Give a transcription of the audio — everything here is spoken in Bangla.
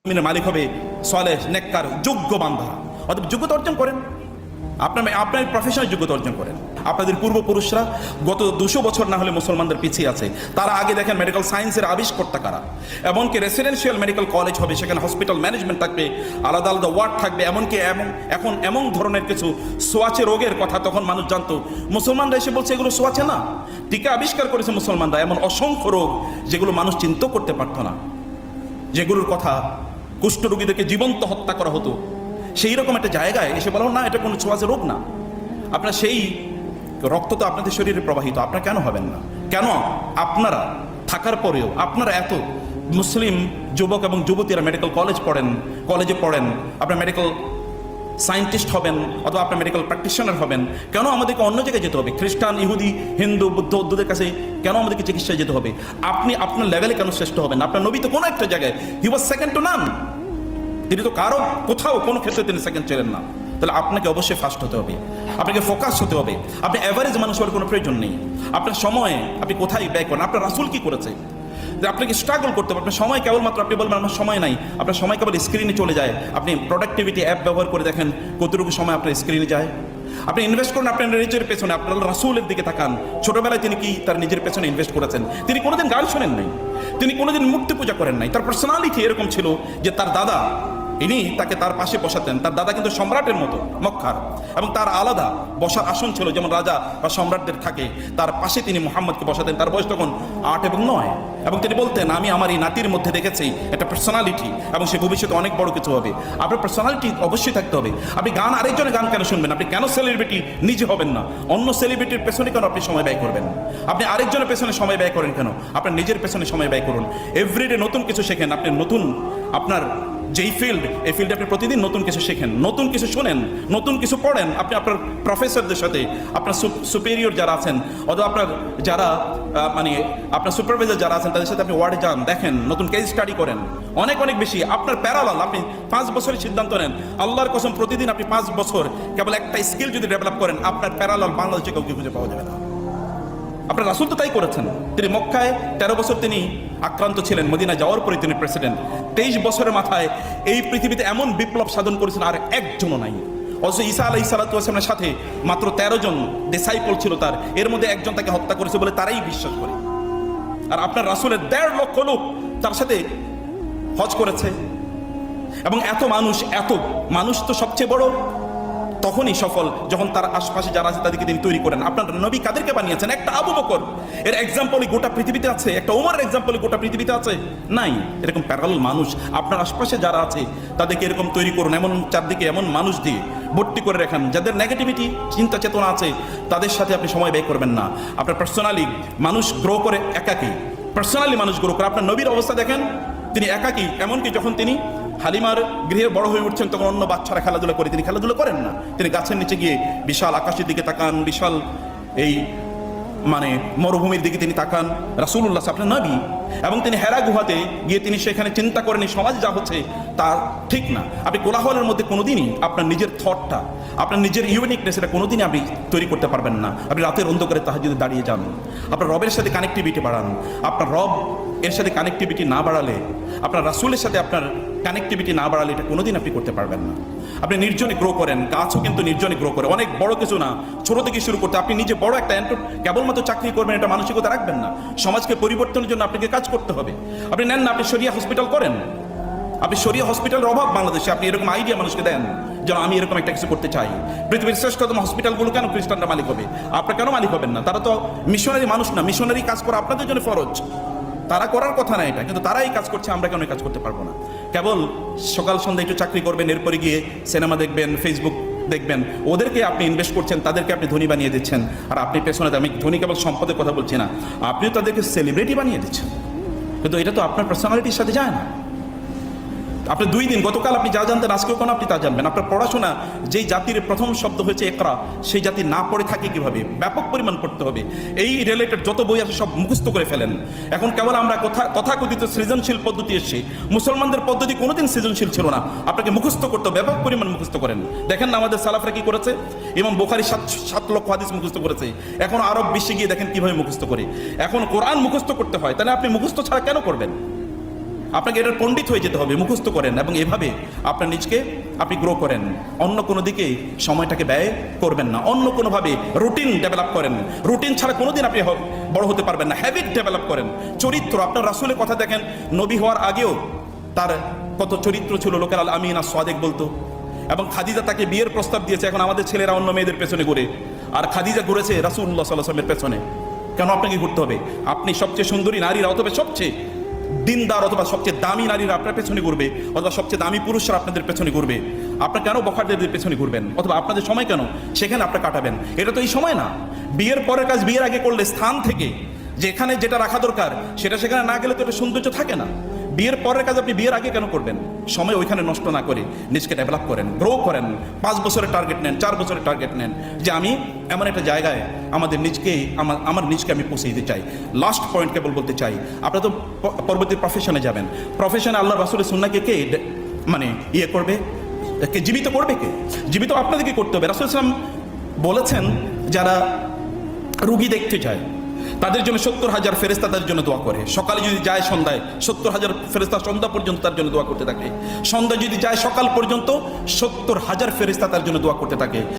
মালিক হবে সালেহ, নেককার, যোগ্য বান্দা। অতএব যোগ্যতা অর্জন করেন, আপনার প্রফেশনাল যোগ্যতা অর্জন করেন। আপনাদের পূর্বপুরুষরা গত 200 বছর না হলে মুসলমানদের পিছিয়ে আছে। তারা আগে দেখেন মেডিকেল সায়েন্সের আবিষ্কর্তা কারা। এমনকি রেসিডেন্সিয়াল মেডিকেল কলেজ হবে, সেখানে হসপিটাল ম্যানেজমেন্ট থাকবে, আলাদা আলাদা ওয়ার্ড থাকবে। এমনকি এখন এমন ধরনের কিছু সোয়াচে রোগের কথা তখন মানুষ জানতো, মুসলমানরা এসে বলছে এগুলো সোয়াচে না। টিকা আবিষ্কার করেছে মুসলমানরা। এমন অসংখ্য রোগ যেগুলো মানুষ চিন্তাও করতে পারত না, যেগুলোর কথা কুষ্ঠরোগীদেরকে জীবন্ত হত্যা করা হতো, সেই রকম একটা জায়গায় এসে বলা না এটা কোনো ছোঁয়াচে রোগ না। আপনার সেই রক্ত তো আপনাদের শরীরে প্রবাহিত, আপনারা কেন হবেন না? কেন আপনারা থাকার পরেও আপনারা এত মুসলিম যুবক এবং যুবতীরা মেডিকেল কলেজে পড়েন, আপনার মেডিকেল সায়েন্টিস্ট হবেন অথবা আপনার মেডিকেল প্র্যাকটিশনার হবেন, কেন আমাদেরকে অন্য জায়গায় যেতে হবে? খ্রিস্টান, ইহুদি, হিন্দু, বৌদ্ধদের কাছে কেন আমাদেরকে চিকিৎসায় যেতে হবে? আপনি আপনার লেভেলে কেন শ্রেষ্ঠ হবেন? আপনার নবী তো কোনো একটা জায়গায় হি ওয়াজ সেকেন্ড টু নান। তিনি তো কারো কোথাও কোনো ক্ষেত্রে তিনি সেকেন্ড ছিলেন না। তাহলে আপনাকে অবশ্যই ফার্স্ট হতে হবে, আপনাকে ফোকাস হতে হবে। আপনি অ্যাভারেজ মানুষ হওয়ার কোনো প্রয়োজন নেই। আপনার সময় আপনি কোথায় ব্যয় করেন, আপনার রাসূল কি করেছে, আপনাকে স্ট্রাগল করতে হবে। আপনার সময় কেবলমাত্র আপনি বলবেন আমার সময় নাই, আপনার সময় কেবল স্ক্রিনে চলে যায়। আপনি প্রোডাক্টিভিটি অ্যাপ ব্যবহার করে দেখেন কতটুকু সময় আপনার স্ক্রিনে যায়। আপনি ইনভেস্ট করেন আপনার নিজের পেছনে, আপনার রাসূলের দিকে তাকান। ছোটবেলায় তিনি কি তার নিজের পেছনে ইনভেস্ট করেছেন? তিনি কোনোদিন গান শোনেন নাই, তিনি কোনোদিন মূর্তি পূজা করেন নাই। তার পার্সোনালিটি এরকম ছিল যে তার দাদা, ইনি তাকে তার পাশে বসাতেন। তার দাদা কিন্তু সম্রাটের মতো মক্কার, এবং তার আলাদা বসার আসন ছিল, যেমন রাজা বা সম্রাটদের থাকে। তার পাশে তিনি মুহাম্মদকে বসাতেন। তার বয়স তখন 8 এবং 9, এবং তিনি বলতেন আমি আমার এই নাতির মধ্যে দেখেছি একটা পার্সোনালিটি, এবং সে ভবিষ্যতে অনেক বড় কিছু হবে। আপনার পার্সোনালিটি অবশ্যই থাকতে হবে। আপনি গান আরেকজনের গান কেন শুনবেন? আপনি কেন সেলিব্রিটি নিজে হবেন না? অন্য সেলিব্রিটির পেছনে কেন আপনি সময় ব্যয় করবেন? আপনি আরেকজনের পেছনে সময় ব্যয় করেন কেন? আপনার নিজের পেছনে সময় ব্যয় করুন। এভরিডে নতুন কিছু শেখেন। আপনি নতুন আপনার যেই ফিল্ড, এই ফিল্ডে আপনি প্রতিদিন নতুন কিছু শেখেন, নতুন কিছু শোনেন, নতুন কিছু পড়েন। আপনি আপনার প্রফেসরদের সাথে, আপনার সুপেরিয়র যারা আছেন অথবা আপনার যারা মানে আপনার সুপারভাইজার যারা আছেন তাদের সাথে আপনি ওয়ার্ডে যান, দেখেন, নতুন কেস স্টাডি করেন। অনেক অনেক বেশি আপনার প্যারালাল। আপনি 5 বছরের সিদ্ধান্ত নেন, আল্লাহর কসম প্রতিদিন আপনি 5 বছর কেবল একটা স্কিল যদি ডেভেলপ করেন, আপনার প্যারালাল বাংলাদেশে কাউকে খুঁজে পাওয়া যাবে না। আপনার রাসূল তো তাই করেছেন। তিনি মক্কায় 13 বছর তিনি আক্রান্ত ছিলেন, মদিনা যাওয়ার পরে তিনি প্রেসিডেন্ট। 23 বছরের মাথায় এই পৃথিবীতে এমন বিপ্লব সাধন করেছেন আর একজনও নাই। অথচ ঈসা আলাইহিস সালামের সাথে মাত্র 13 জন ডিসাইপল ছিল তার, এর মধ্যে একজন তাকে হত্যা করেছে বলে তারাই বিশ্বাস করে। আর আপনার রাসূলের 1.5 লক্ষ লোক তার সাথে হজ করেছে। এবং এত মানুষ তো সবচেয়ে বড় তখনই সফল যখন তার আশপাশে যারা আছে তাদেরকে তিনি তৈরি করেন। আপনার নবী কাদেরকে বানিয়েছেন? একটা আবু বকর এর এক্সাম্পলই গোটা পৃথিবীতে আছে, একটা ওমরের এক্সাম্পলই গোটা পৃথিবীতে আছে? নাই। এরকম প্যারালাল মানুষ আপনার আশপাশে যারা আছে তাদেরকে এরকম তৈরি করুন। এমন চারদিকে এমন মানুষ দিয়ে ভর্তি করে রাখেন যাদের নেগেটিভিটি চিন্তা চেতনা আছে, তাদের সাথে আপনি সময় ব্যয় করবেন না। আপনার পার্সোনালি মানুষ গ্রো করে একাকী, পার্সোনালি মানুষ গ্রো করে। আপনার নবীর অবস্থা দেখেন, তিনি একাকী। এমনকি যখন তিনি হালিমার গৃহে বড় হয়ে উঠছেন তখন অন্য বাচ্চারা খেলাধুলা করে, তিনি খেলাধুলা করেন না। তিনি গাছের নিচে গিয়ে বিশাল আকাশের দিকে তাকান, বিশাল এই মানে মরুভূমির দিকে তিনি তাকান। রাসূলুল্লাহ আপনার নবী, এবং তিনি হেরা গুহাতে গিয়ে তিনি সেখানে চিন্তা করেন এই সমাজ যা হচ্ছে তা ঠিক না। আপনি কোলাহলের মধ্যে কোনোদিনই আপনার নিজের থটটা, আপনার নিজের ইউনিকনেস এটা কোনোদিনই আপনি তৈরি করতে পারবেন না। আপনি রাতের অন্ধকারে তাহাজ্জুদে দাঁড়িয়ে যান, আপনার রবের সাথে কানেক্টিভিটি বাড়ান। আপনার রব এর সাথে কানেক্টিভিটি না বাড়ালে, আপনার রাসূলের সাথে আপনার কানেক্টিভিটি না বাড়ালে এটা কোনোদিন আপনি করতে পারবেন না। আপনি নির্জনে গ্রো করেন, গাছও কিন্তু নির্জনে গ্রো করে। অনেক বড় কিছু না, ছোট থেকে শুরু করতে। আপনি নিজে বড় একটা কেবলমাত্র চাকরি করবেন এটা মানসিকতা রাখবেন না। সমাজকে পরিবর্তনের জন্য আপনাকে কাজ করতে হবে। আপনি নেন না, আপনি শরিয়া হসপিটাল করেন। আপনি শরিয়া হসপিটালের অভাব বাংলাদেশে, আপনি এরকম আইডিয়া মানুষকে দেন যেন আমি এরকম একটা কিছু করতে চাই। পৃথিবীর শ্রেষ্ঠতম হসপিটালগুলো কেন খ্রিস্টানরা মালিক হবে? আপনারা কেন মালিক হবেন না? তারা তো মিশনারি মানুষ না। মিশনারি কাজ করা আপনাদের জন্য ফরজ, তারা করার কথা না এটা, কিন্তু তারা এই কাজ করছে, আমরা কেন এই কাজ করতে পারবো না? কেবল সকাল সন্ধ্যা একটু চাকরি করবেন, এরপরে গিয়ে সিনেমা দেখবেন, ফেসবুক দেখবেন। ওদেরকে আপনি ইনভেস্ট করছেন, তাদেরকে আপনি ধনী বানিয়ে দিচ্ছেন। আর আপনি পেছনে, আমি ধনী কেবল সম্পদের কথা বলছি না, আপনিও তাদেরকে সেলিব্রিটি বানিয়ে দিচ্ছেন। কিন্তু এটা তো আপনার পার্সোনালিটির সাথে যায় না। আপনি 2 দিন, গতকাল আপনি যা জানতেন আজকেও কেন আপনি তা জানবেন? আপনার পড়াশোনা, যেই জাতির প্রথম শব্দ হয়েছে ইকরা, সেই জাতি না পড়ে থাকে কিভাবে? ব্যাপক পরিমাণ পড়তে হবে। এই রিলেটেড যত বই আছে সব মুখস্থ করে ফেলেন। এখন কেবল আমরা তথাকথিত সৃজনশীল পদ্ধতি এসছে, মুসলমানদের পদ্ধতি কোনোদিন সৃজনশীল ছিল না। আপনাকে মুখস্থ করতে, ব্যাপক পরিমাণ মুখস্থ করেন। দেখেন না আমাদের সালাফরা কি করেছে? ইমাম বুখারী 7 লক্ষ হাদিস মুখস্থ করেছে। এখন আরব বিশ্বে গিয়ে দেখেন কিভাবে মুখস্থ করে। এখন কোরআন মুখস্থ করতে হয়, তাহলে আপনি মুখস্থ ছাড়া কেন করবেন? আপনাকে এটার পণ্ডিত হয়ে যেতে হবে, মুখস্থ করেন এবং এভাবে আপনার নিজকে আপনি গ্রো করেন। অন্য কোনো দিকে সময়টাকে ব্যয় করবেন না, অন্য কোনোভাবে রুটিন ডেভেলপ করেন। রুটিন ছাড়া কোনোদিন আপনি বড় হতে পারবেন না। হ্যাবিট ডেভেলপ করেন, চরিত্র। আপনার রাসূলের কথা দেখেন, নবী হওয়ার আগেও তার কত চরিত্র ছিল, লোকের আল আমিন আর সাদেক বলতো। এবং খাদিজা তাকে বিয়ের প্রস্তাব দিয়েছে। এখন আমাদের ছেলেরা অন্য মেয়েদের পেছনে ঘুরে, আর খাদিজা ঘুরেছে রাসূলুল্লাহ সাল্লাল্লাহু আলাইহি ওয়াসাল্লামের পেছনে। কেন আপনাকে ঘুরতে হবে? আপনি সবচেয়ে সুন্দরী নারীরা অথবা সবচেয়ে দিনদার অথবা সবচেয়ে দামি নারীরা আপনার পেছনে ঘুরবে, অথবা সবচেয়ে দামি পুরুষরা আপনাদের পেছনে ঘুরবে। আপনার কেন বখারদের পেছনে ঘুরবেন? অথবা আপনাদের সময় কেন সেখানে আপনি কাটাবেন? এটা তো এই সময় না। বিয়ের পরের কাজ বিয়ের আগে করলে স্থান থেকে যেখানে যেটা রাখা দরকার সেটা সেখানে না গেলে তো এটা সৌন্দর্য থাকে না। বিয়ের পরের কাজ আপনি বিয়ের আগে কেন করবেন? সময় ওইখানে নষ্ট না করে নিজকে ডেভেলপ করেন, গ্রো করেন। 5 বছরের টার্গেট নেন, 4 বছরের টার্গেট নেন, যে আমি এমন একটা জায়গায় আমাদের নিজকে আমার নিজকে আমি পৌঁছে দিতে চাই। লাস্ট পয়েন্ট কেবল বলতে চাই, আপনারা তো পরবর্তী প্রফেশনে যাবেন। প্রফেশনে আল্লাহ রাসূলের সুন্নাহকে কে মানে ইয়ে করবে, কে জীবিত করবে? কে জীবিত? আপনাদেরকে করতে হবে। রাসূল সাল্লাল্লাহু আলাইহি ওয়াসাল্লাম বলেছেন, যারা রুগী দেখতে যায় তাদের জন্য 70,000 ফেরেশতা তাদের জন্য দোয়া করে। সকালে যদি যায় সন্ধ্যায় 70,000 ফেরেশতা সন্ধ্যা পর্যন্ত তার জন্য দোয়া করতে থাকে। সন্ধ্যা যদি যায় সকাল পর্যন্ত 70,000 ফেরেশতা তার জন্য দোয়া করতে থাকে।